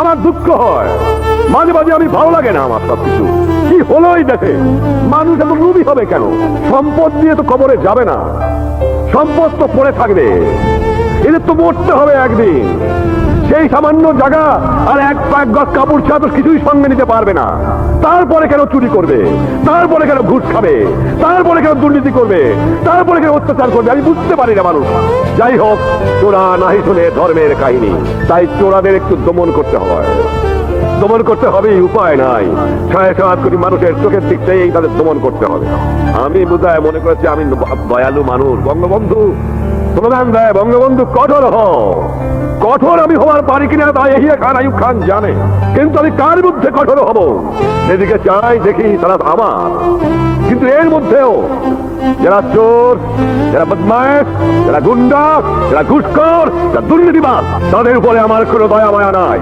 আমার দুঃখ হয়, মাঝে মাঝে আমি ভালো লাগে না আমার সবকিছু। কি হলো এই দেশে? মানুষ এত লোভী হবে কেন? সম্পদ দিয়ে তো কবরে যাবে না, সম্পদ তো পড়ে থাকবে, এদের তো মরতে হবে একদিন। সেই সামান্য জায়গা আর এক গজ কাপড় ছাড়া তো কিছুই সঙ্গে নিতে পারবে না। তারপরে কেন চুরি করবে? তারপরে কেন ঘুষ খাবে? তারপরে কেন দুর্নীতি করবে? তারপরে কেন অত্যাচার করবে? আমি বুঝতে পারি না মানুষ। যাই হোক, চোরা নাহি শুনে ধর্মের কাহিনী, তাই চোরাদের একটু দমন করতে হয়। দমন করতে হবে, উপায় নাই। 6.7 কোটি মানুষের চোখের দিক থেকেই তাদের দমন করতে হবে। আমি বোধহয় মনে করেছি আমি দয়ালু মানুষ। বঙ্গবন্ধু স্লোগান দেয়, বঙ্গবন্ধু কঠোর হও। কঠোর আমি হওয়ার পারি কিনা তা এহিয়া খান, আইয়ুব খান জানে, কিন্তু আমি কার মধ্যে কঠোর হব? যেদিকে চাই দেখি তারা আমার। কিন্তু এর মধ্যেও যারা চোর, যারা বদমাশ, যারা গুন্ডা, যারা ঘুষখোর, যারা দুর্নীতিবাজ, তাদের উপরে আমার কোনো দয়া মায়া নাই।